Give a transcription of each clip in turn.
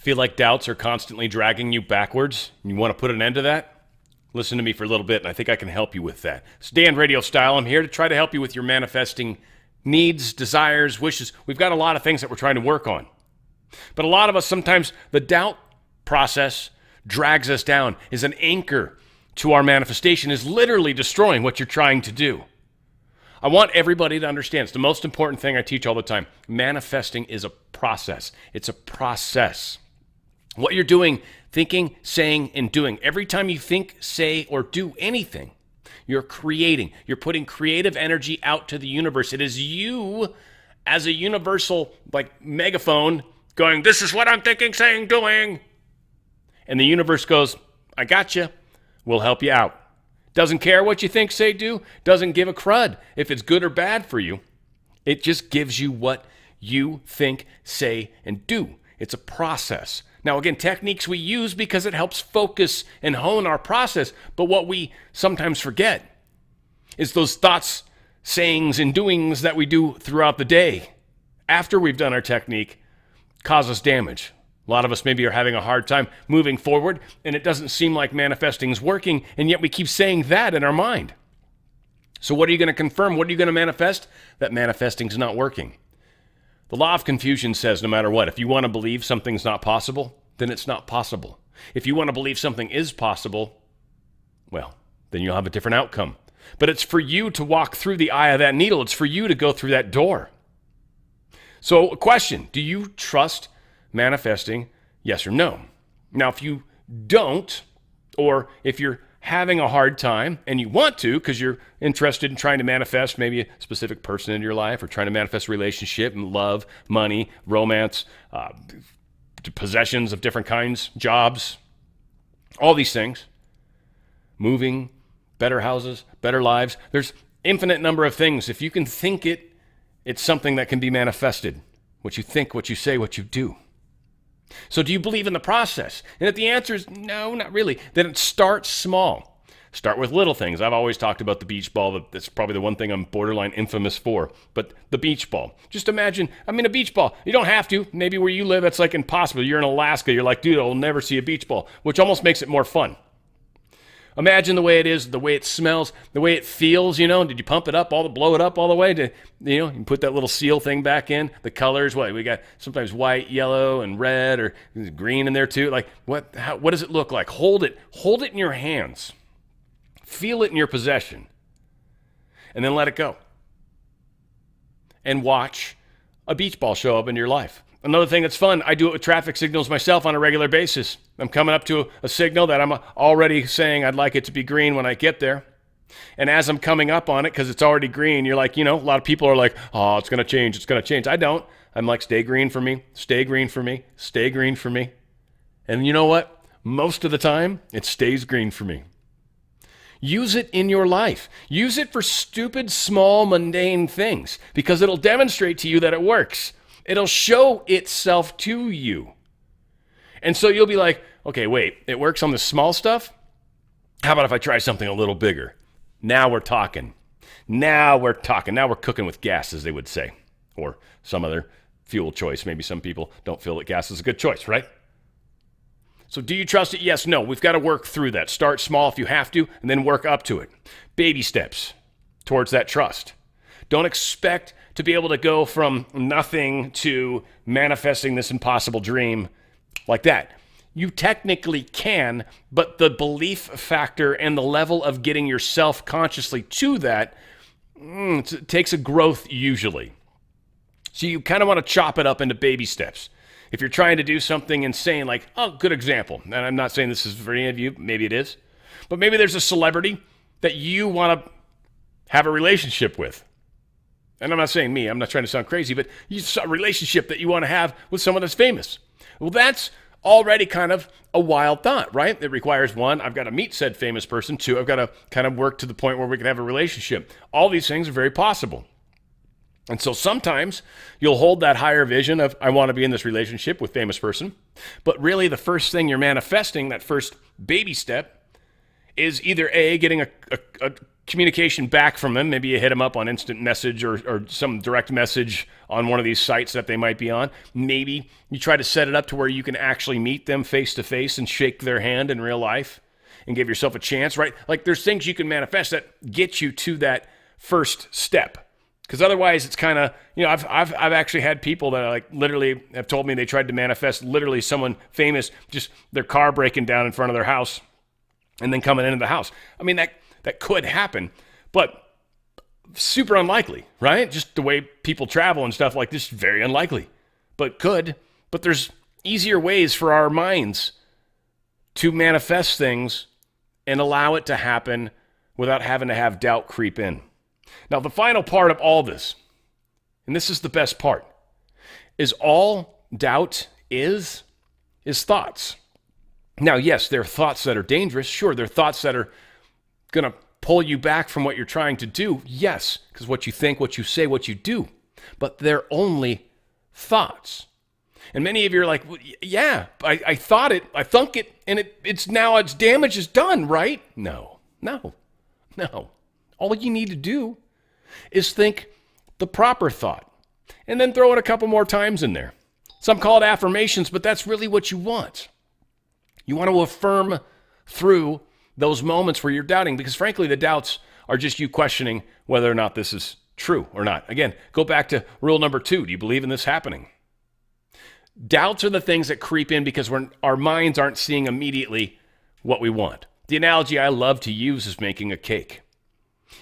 Feel like doubts are constantly dragging you backwards? You want to put an end to that? Listen to me for a little bit, and I think I can help you with that. It's Dan RadioStyle. I'm here to try to help you with your manifesting needs, desires, wishes. We've got a lot of things that we're trying to work on. But a lot of us, sometimes the doubt process drags us down, is an anchor to our manifestation, is literally destroying what you're trying to do. I want everybody to understand, it's the most important thing I teach all the time. Manifesting is a process. It's a process. What you're doing, thinking, saying, and doing. Every time you think, say, or do anything, you're creating. You're putting creative energy out to the universe. It is you as a universal, like, megaphone going, this is what I'm thinking, saying, doing. And the universe goes, I got you. We'll help you out. Doesn't care what you think, say, do. Doesn't give a crud if it's good or bad for you. It just gives you what you think, say, and do. It's a process. Now, again, techniques we use because it helps focus and hone our process. But what we sometimes forget is those thoughts, sayings, and doings that we do throughout the day after we've done our technique cause us damage. A lot of us maybe are having a hard time moving forward, and it doesn't seem like manifesting is working, and yet we keep saying that in our mind. So what are you going to confirm? What are you going to manifest? That manifesting is not working. The law of confusion says no matter what, if you want to believe something's not possible, then it's not possible. If you want to believe something is possible, well, then you'll have a different outcome. But it's for you to walk through the eye of that needle. It's for you to go through that door. So a question, do you trust manifesting, yes or no? Now, if you don't, or if you're having a hard time and you want to because you're interested in trying to manifest maybe a specific person in your life, or trying to manifest a relationship and love, money, romance, possessions of different kinds, jobs, all these things, moving, better houses, better lives. There's infinite number of things. If you can think it, it's something that can be manifested. What you think, what you say, what you do. So do you believe in the process? And if the answer is no, not really, then start small. Start with little things. I've always talked about the beach ball. That's probably the one thing I'm borderline infamous for. But the beach ball. Just imagine, a beach ball. You don't have to. Maybe where you live, that's like impossible. You're in Alaska. You're like, dude, I'll never see a beach ball, which almost makes it more fun. Imagine the way it is, the way it smells, the way it feels, Did you pump it up, blow it up all the way to, you can put that little seal thing back in. The colors, we got sometimes white, yellow, and red, or green in there too. Like, what does it look like? Hold it in your hands. Feel it in your possession. And then let it go. And watch a beach ball show up in your life. Another thing that's fun, I do it with traffic signals myself on a regular basis. I'm coming up to a signal that I'm already saying I'd like it to be green when I get there. And as I'm coming up on it, because it's already green, you're like, a lot of people are like, oh, it's going to change, it's going to change. I don't. I'm like, stay green for me, stay green for me, stay green for me. And you know what? Most of the time, it stays green for me. Use it in your life. Use it for stupid, small, mundane things, because it'll demonstrate to you that it works. It'll show itself to you. And so you'll be like, okay, wait, it works on the small stuff? How about if I try something a little bigger? Now we're talking. Now we're talking. Now we're cooking with gas, as they would say. Or some other fuel choice. Maybe some people don't feel that gas is a good choice, right? So do you trust it? Yes, no. We've got to work through that. Start small if you have to, and then work up to it. Baby steps towards that trust. Don't expect to be able to go from nothing to manifesting this impossible dream like that. You technically can, but the belief factor and the level of getting yourself consciously to that it takes a growth usually. So you kind of want to chop it up into baby steps. If you're trying to do something insane, like, oh, good example, and I'm not saying this is for any of you, maybe it is, but maybe there's a celebrity that you want to have a relationship with. And I'm not saying me, I'm not trying to sound crazy, but a relationship that you want to have with someone that's famous. Well, that's already kind of a wild thought, right? It requires, one, I've got to meet said famous person. Two, I've got to kind of work to the point where we can have a relationship. All these things are very possible. And so sometimes you'll hold that higher vision of, I want to be in this relationship with famous person. But really the first thing you're manifesting, that first baby step, is either A, getting a communication back from them. Maybe you hit them up on instant message or some direct message on one of these sites that they might be on. Maybe you try to set it up to where you can actually meet them face to face and shake their hand in real life and give yourself a chance, right? Like there's things you can manifest that get you to that first step. Because otherwise it's kind of, I've actually had people that like literally have told me they tried to manifest literally someone famous, just their car breaking down in front of their house and then coming into the house. I mean, that could happen, but super unlikely, right? Just the way people travel and stuff like this, very unlikely, but could. But there's easier ways for our minds to manifest things and allow it to happen without having to have doubt creep in. Now, the final part of all this, and this is the best part, is all doubt is thoughts. Now, yes, there are thoughts that are dangerous. Sure, there are thoughts that are going to pull you back from what you're trying to do. Yes, because what you think, what you say, what you do. But they're only thoughts. And many of you are like, well, yeah, I thought it, I thunk it, and it's now its damage is done, right? No. All you need to do is think the proper thought and then throw it a couple more times in there. Some call it affirmations, but that's really what you want. You want to affirm through those moments where you're doubting, because frankly, the doubts are just you questioning whether or not this is true or not. Again, go back to rule number 2. Do you believe in this happening? Doubts are the things that creep in because our minds aren't seeing immediately what we want. The analogy I love to use is making a cake.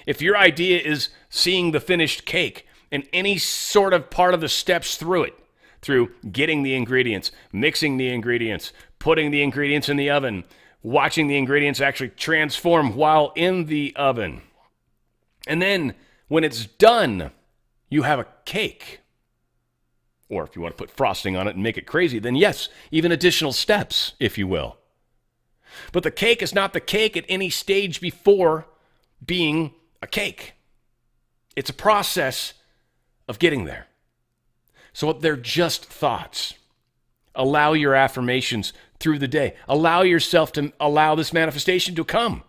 If your idea is seeing the finished cake and any sort of part of the steps through it, through getting the ingredients, mixing the ingredients, putting the ingredients in the oven, watching the ingredients actually transform while in the oven, and then when it's done, you have a cake. Or if you want to put frosting on it and make it crazy, then yes, even additional steps, if you will. But the cake is not the cake at any stage before being a cake. It's a process of getting there. So they're just thoughts. Allow your affirmations through the day. Allow yourself to allow this manifestation to come.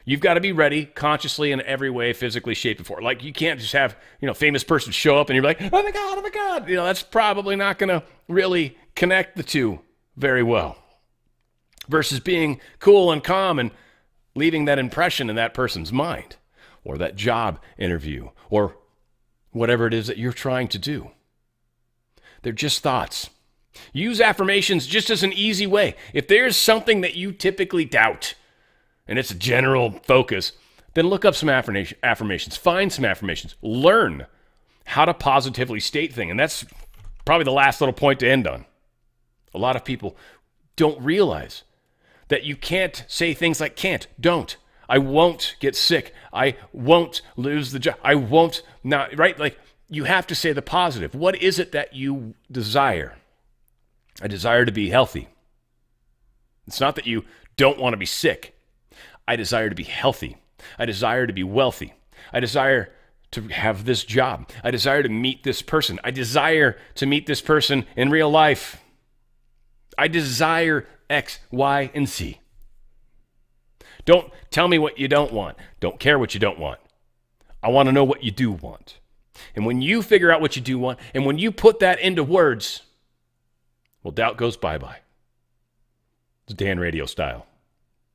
You've got to be ready consciously in every way, physically, shape, and form. Like you can't just have, famous person show up and you're like, oh my God, oh my God. That's probably not going to really connect the two very well. Versus being cool and calm and leaving that impression in that person's mind, or that job interview, or whatever it is that you're trying to do. They're just thoughts. Use affirmations just as an easy way. If there's something that you typically doubt, and it's a general focus, then look up some affirmations. Find some affirmations. Learn how to positively state things. And that's probably the last little point to end on. A lot of people don't realize that you can't say things like can't, don't. I won't get sick. I won't lose the job. I won't not, right? Like you have to say the positive. What is it that you desire? I desire to be healthy. It's not that you don't want to be sick. I desire to be healthy. I desire to be wealthy. I desire to have this job. I desire to meet this person. I desire to meet this person in real life. I desire X, Y, and Z. Don't tell me what you don't want. Don't care what you don't want. I want to know what you do want. And when you figure out what you do want, and when you put that into words, well, doubt goes bye-bye. It's Dan Radio Style.